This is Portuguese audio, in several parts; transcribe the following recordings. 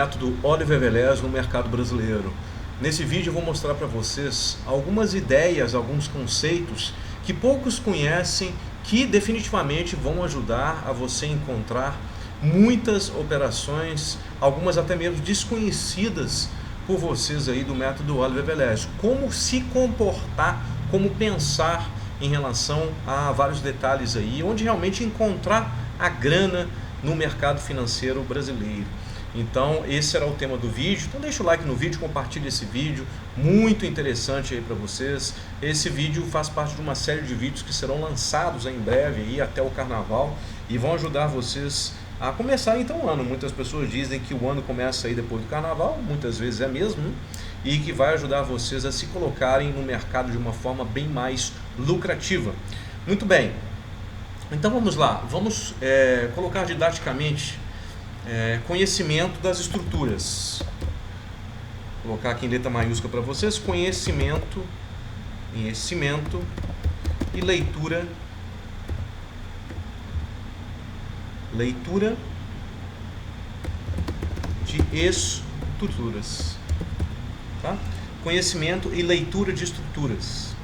método Oliver Velez no mercado brasileiro. Nesse vídeo eu vou mostrar para vocês algumas ideias, alguns conceitos que poucos conhecem, que definitivamente vão ajudar a você encontrar muitas operações, algumas até mesmo desconhecidas por vocês aí do método Oliver Velez. Como se comportar, como pensar em relação a vários detalhes aí, onde realmente encontrar a grana no mercado financeiro brasileiro. Então esse era o tema do vídeo. Então deixa o like no vídeo, compartilhe esse vídeo, muito interessante aí para vocês. Esse vídeo faz parte de uma série de vídeos que serão lançados em breve aí até o carnaval e vão ajudar vocês a começar então o ano. Muitas pessoas dizem que o ano começa aí depois do carnaval, muitas vezes é mesmo, né? E que vai ajudar vocês a se colocarem no mercado de uma forma bem mais lucrativa. Muito bem, então vamos lá, vamos colocar didaticamente conhecimento das estruturas. Vou colocar aqui em letra maiúscula para vocês: conhecimento e leitura de estruturas, tá? Conhecimento e leitura de estruturas.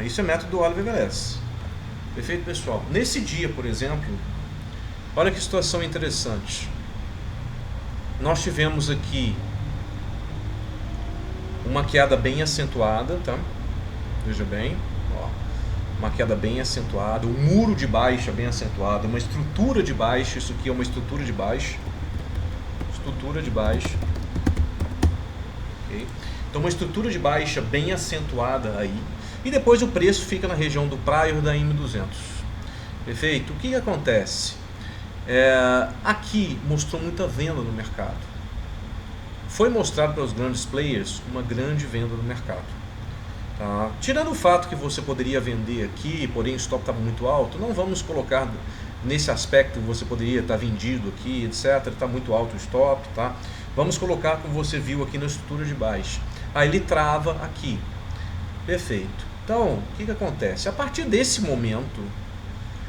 Isso é método Oliver Velez. Perfeito, pessoal? Nesse dia, por exemplo, olha que situação interessante. Nós tivemos aqui uma queda bem acentuada, tá? Veja bem, ó, uma queda bem acentuada, um muro de baixa bem acentuado, uma estrutura de baixa. Isso aqui é uma estrutura de baixa. Okay? Então uma estrutura de baixa bem acentuada aí, e depois o preço fica na região do prior da M200. Perfeito? O que acontece? Aqui mostrou muita venda no mercado. Foi mostrado para os grandes players uma grande venda no mercado. Tá? Tirando o fato que você poderia vender aqui, porém o stop estava muito alto, não vamos colocar nesse aspecto que você poderia estar vendido aqui, etc. Está muito alto o stop, tá? Vamos colocar como você viu aqui na estrutura de baixa. Aí ele trava aqui. Perfeito. Então, o que acontece? A partir desse momento,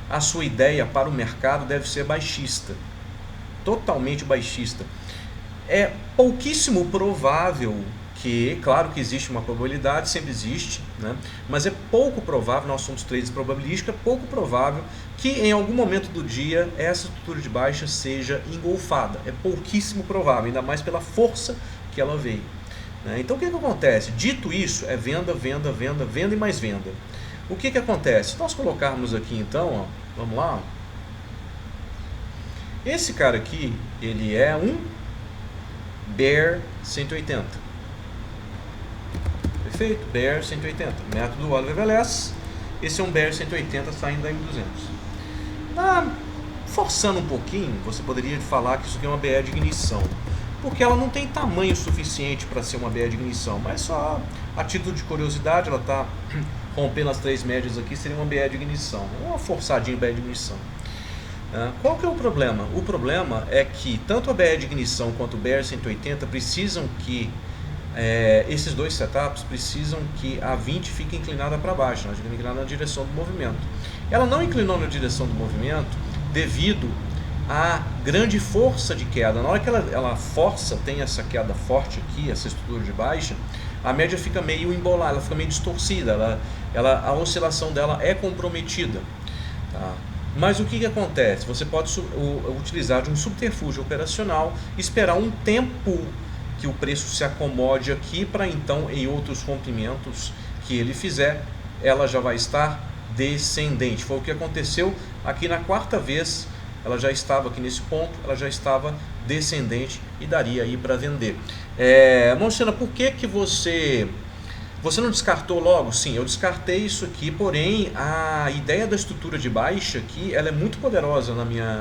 a sua ideia para o mercado deve ser baixista. Totalmente baixista. É pouquíssimo provável que, claro que existe uma probabilidade, sempre existe, né? Mas é pouco provável, nós somos traders probabilísticos, é pouco provável que em algum momento do dia essa estrutura de baixa seja engolfada. É pouquíssimo provável, ainda mais pela força que ela veio. Então o que acontece? Dito isso, é venda, venda, venda, venda e mais venda. O que acontece? Se nós colocarmos aqui então, ó, vamos lá. Esse cara aqui, ele é um Bear 180. Perfeito? Bear 180. Método Oliver Velez. Esse é um Bear 180 saindo da M200. Forçando um pouquinho, você poderia falar que isso aqui é uma BE de ignição, porque ela não tem tamanho suficiente para ser uma BE de ignição, mas só a título de curiosidade, ela está rompendo as três médias aqui, seria uma BE de ignição, uma forçadinha BE de ignição. Qual que é o problema? O problema é que tanto a BE de ignição quanto o BR 180 precisam que esses dois setups precisam que a 20 fique inclinada para baixo, ela fica inclinada na direção do movimento. Ela não inclinou na direção do movimento devido à grande força de queda. Na hora que ela força, tem essa queda forte aqui, essa estrutura de baixa, a média fica meio embolada, ela fica meio distorcida, a oscilação dela é comprometida. Tá? Mas o que acontece? Você pode utilizar de um subterfúgio operacional, esperar um tempo que o preço se acomode aqui, para então em outros rompimentos que ele fizer, ela já vai estar descendente. Foi o que aconteceu aqui na quarta vez, ela já estava aqui nesse ponto, ela já estava descendente e daria aí para vender. Monsenna, por que você não descartou logo? Sim, eu descartei isso aqui, porém a ideia da estrutura de baixa aqui, ela é muito poderosa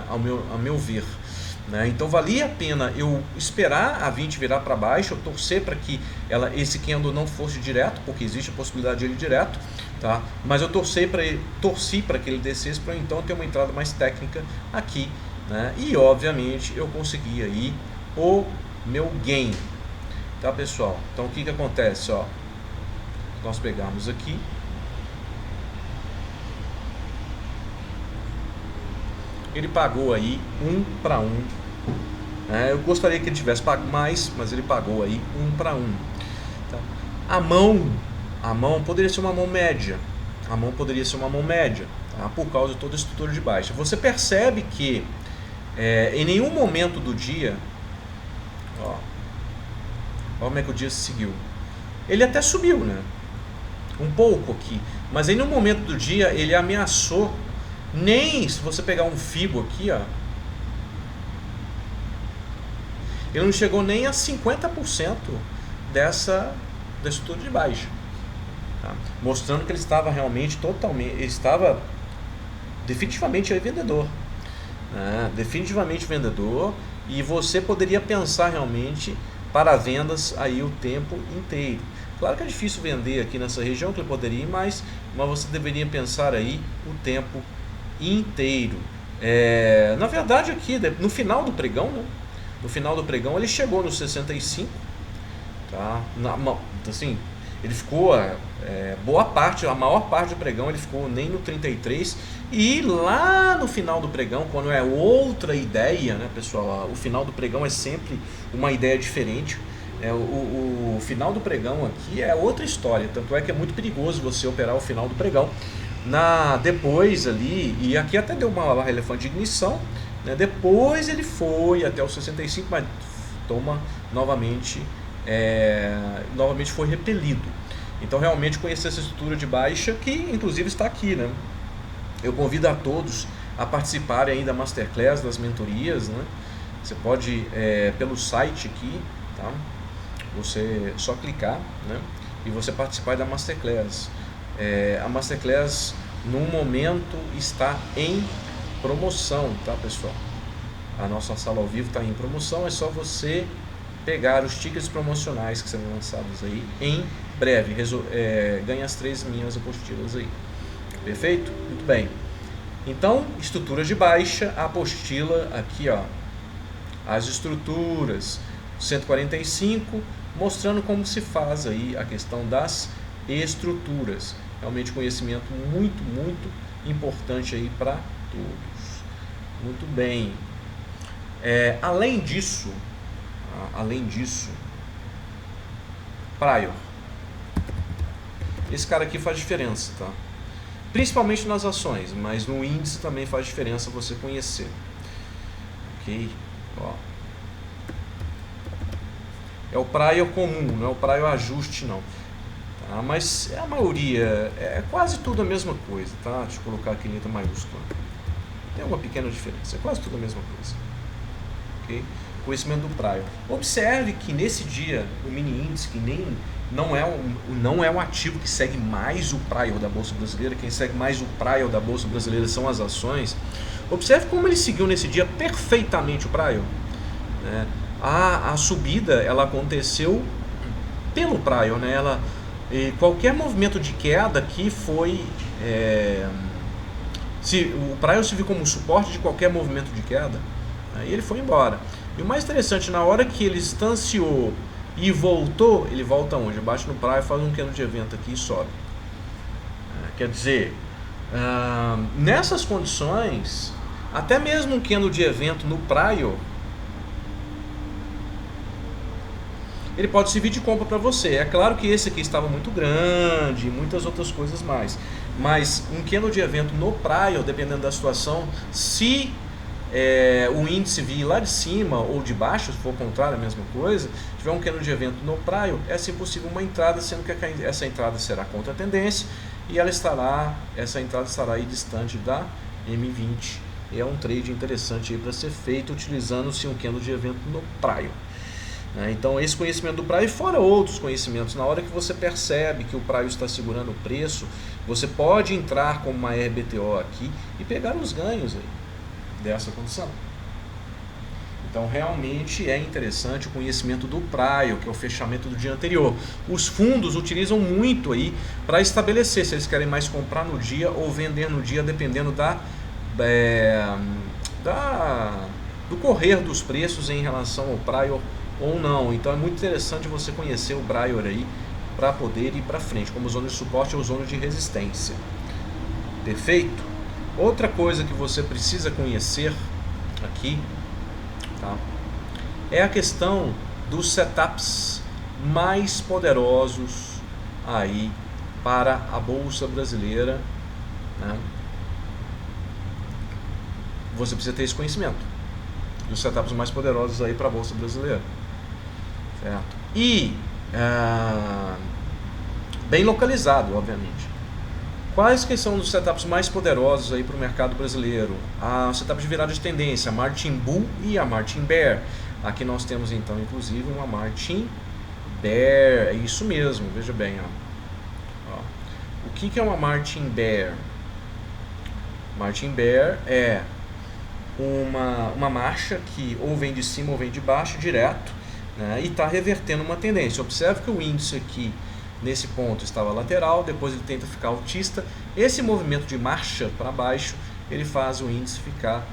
ao meu ver. Então valia a pena eu esperar a 20 virar para baixo, eu torcer para que esse candle não fosse direto, porque existe a possibilidade de ele direto, tá? Mas eu torci para que ele descesse, para então ter uma entrada mais técnica aqui, né? E obviamente eu consegui aí o meu gain, tá, pessoal? Então o que acontece, ó? Nós pegamos aqui, ele pagou aí 1 para 1 Eu gostaria que ele tivesse pago mais, mas ele pagou aí 1 para 1. Tá? A mão poderia ser uma mão média. A mão poderia ser uma mão média, tá? Por causa de toda a estrutura de baixa. Você percebe que em nenhum momento do dia, ó como é que o dia seguiu. Ele até subiu, né? Um pouco aqui, mas em nenhum momento do dia ele ameaçou, nem se você pegar um fibo aqui, ó, ele não chegou nem a 50% da estrutura de baixa, tá? Mostrando que ele estava realmente ele estava definitivamente vendedor, né? Definitivamente vendedor, e você poderia pensar realmente para vendas aí o tempo inteiro. Claro que é difícil vender aqui nessa região, que ele poderia ir mais, mas você deveria pensar aí o tempo inteiro. Na verdade aqui, no final do pregão, né? No final do pregão ele chegou no 65, tá? Assim, ele ficou boa parte, a maior parte do pregão ele ficou nem no 33, e lá no final do pregão, quando é outra ideia, né, pessoal? O final do pregão é sempre uma ideia diferente. O final do pregão aqui é outra história, tanto é que é muito perigoso você operar o final do pregão. Depois ali, e aqui até deu uma barra elefante de ignição, né? Depois ele foi até o 65, mas novamente foi repelido. Então realmente conhecer essa estrutura de baixa, que inclusive está aqui, né? Eu convido a todos a participarem aí da Masterclass, das mentorias, né? Você pode, pelo site aqui, tá? Você só clicar, né? E você participar da Masterclass. A Masterclass, no momento, está em promoção, tá, pessoal? A nossa sala ao vivo está em promoção, é só você pegar os tickets promocionais que serão lançados aí em breve. Ganha as 3 minhas apostilas aí. Perfeito? Muito bem. Então, estruturas de baixa, a apostila aqui, ó, as estruturas 145, mostrando como se faz aí a questão das estruturas. Realmente conhecimento muito, muito importante aí para todos. Muito bem. Além disso, Prior. Esse cara aqui faz diferença, tá? Principalmente nas ações, mas no índice também faz diferença você conhecer. Ok? Ó. É o Prior comum, não é o Prior ajuste não. Tá? Mas a maioria, quase tudo a mesma coisa, tá? Deixa eu colocar aqui em letra maiúscula. Tem uma pequena diferença, é quase tudo a mesma coisa. Ok? Conhecimento do Prior. Observe que nesse dia o mini índice, que não é um ativo que segue mais o Prior da Bolsa Brasileira, quem segue mais o Prior da Bolsa Brasileira são as ações. Observe como ele seguiu nesse dia perfeitamente o Prior, né? A subida ela aconteceu pelo Prior, né? Qualquer movimento de queda aqui foi o Prior serviu como suporte de qualquer movimento de queda, aí ele foi embora. E o mais interessante, na hora que ele instanciou e voltou, ele volta onde? Bate no Prior, faz um candle de evento aqui e sobe. Quer dizer, nessas condições, até mesmo um candle de evento no Prior, ele pode servir de compra para você. É claro que esse aqui estava muito grande e muitas outras coisas mais. Mas um candle de evento no Prior, dependendo da situação, se o índice vir lá de cima ou de baixo, se for o contrário, a mesma coisa, tiver um candle de evento no Prior, é sim possível uma entrada, sendo que essa entrada será contra a tendência e essa entrada estará aí distante da M20. É um trade interessante para ser feito utilizando-se um candle de evento no Prior. Então esse conhecimento do Prior, fora outros conhecimentos, na hora que você percebe que o Prior está segurando o preço, você pode entrar com uma RBTO aqui e pegar os ganhos aí dessa condição. Então realmente é interessante o conhecimento do Prior, que é o fechamento do dia anterior. Os fundos utilizam muito aí para estabelecer se eles querem mais comprar no dia ou vender no dia, dependendo do correr dos preços em relação ao Prior ou não. Então é muito interessante você conhecer o Prior aí para poder ir para frente, como zona de suporte ou zona de resistência. Perfeito? Outra coisa que você precisa conhecer aqui, tá? é a questão dos setups mais poderosos aí para a Bolsa Brasileira, né? Você precisa ter esse conhecimento dos setups mais poderosos aí para a Bolsa Brasileira, certo? E bem localizado, obviamente. Quais que são os setups mais poderosos aí para o mercado brasileiro? A setup de virada de tendência, a Martin Bull e a Martin Bear. Aqui nós temos então, inclusive, uma Martin Bear, é isso mesmo, veja bem, ó. O que é uma Martin Bear? Martin Bear é uma marcha que ou vem de cima ou vem de baixo direto, né, e está revertendo uma tendência. Observe que o índice aqui nesse ponto estava lateral, depois ele tenta ficar altista. Esse movimento de marcha para baixo, ele faz o índice ficar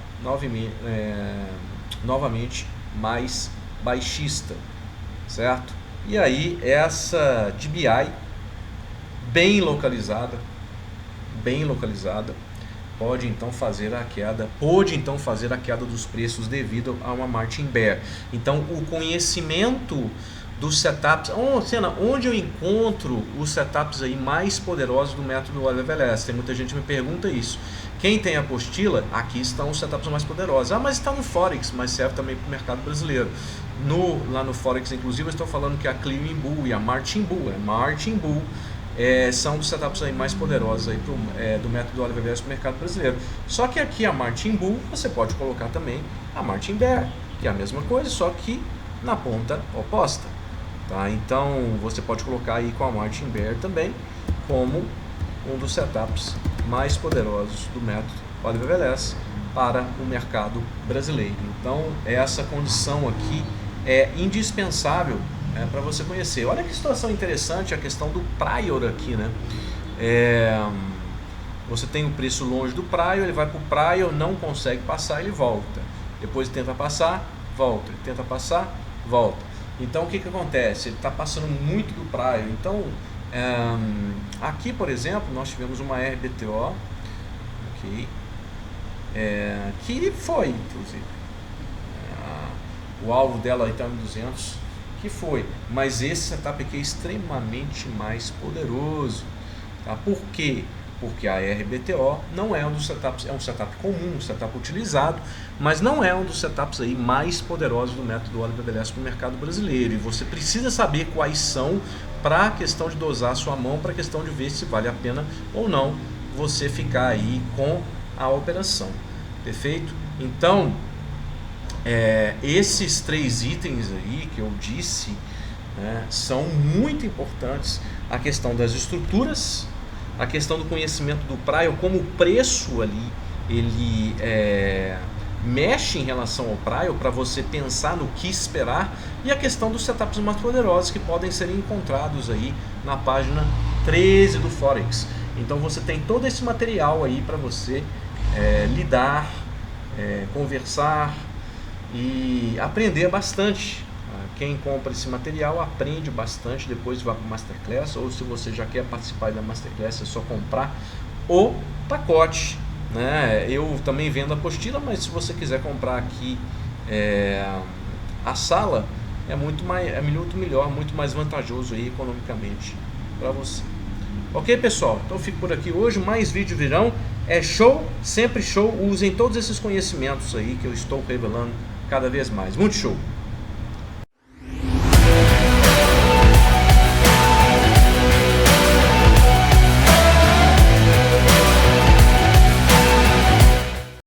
novamente mais baixista, certo? E aí essa DBI bem localizada, pode então fazer a queda dos preços devido a uma Martin Bear. Então o conhecimento dos setups, onde eu encontro os setups aí mais poderosos do método Oliver Velez? Tem muita gente que me pergunta isso. Quem tem a apostila, aqui estão os setups mais poderosos. Mas está no Forex, mas serve também para o mercado brasileiro. Lá no Forex, inclusive, eu estou falando que a Clearing Bull e a Martin Bull, são os setups aí mais poderosos aí do método Oliver Velez para o mercado brasileiro. Só que aqui a Martin Bull, você pode colocar também a Martin Bear, que é a mesma coisa, só que na ponta oposta. Tá? Então você pode colocar aí com a Martin Bear também como um dos setups mais poderosos do método Oliver Velez para o mercado brasileiro. Então essa condição aqui é indispensável para você conhecer. Olha que situação interessante a questão do prior aqui, né? Você tem o preço longe do prior, ele vai para o prior, não consegue passar, ele volta. Depois tenta passar, volta. Ele tenta passar, volta. Então o que acontece? Ele está passando muito do prior. Então aqui, por exemplo, nós tivemos uma RBTO, okay, que foi, inclusive, o alvo dela está em 200, que foi, mas esse setup aqui é extremamente mais poderoso. Tá? Por quê? Porque a RBTO não é um dos setups, é um setup comum, um setup utilizado, mas não é um dos setups aí mais poderosos do método Oliver Velez para o mercado brasileiro. E você precisa saber quais são para a questão de dosar a sua mão, para a questão de ver se vale a pena ou não você ficar aí com a operação. Perfeito? Então, esses 3 itens aí que eu disse, né, são muito importantes. A questão das estruturas, a questão do conhecimento do prior, como o preço ali ele mexe em relação ao prior para você pensar no que esperar, e a questão dos setups mais poderosos que podem ser encontrados aí na página 13 do Forex. Então você tem todo esse material aí para você lidar, conversar e aprender bastante. Quem compra esse material aprende bastante, depois vai para o Masterclass, ou se você já quer participar da Masterclass é só comprar o pacote, né? Eu também vendo a apostila, mas se você quiser comprar aqui a sala, é muito melhor, muito mais vantajoso aí economicamente para você. Ok, pessoal? Então eu fico por aqui hoje, mais vídeos virão, é show, sempre show, usem todos esses conhecimentos aí que eu estou revelando cada vez mais, muito show!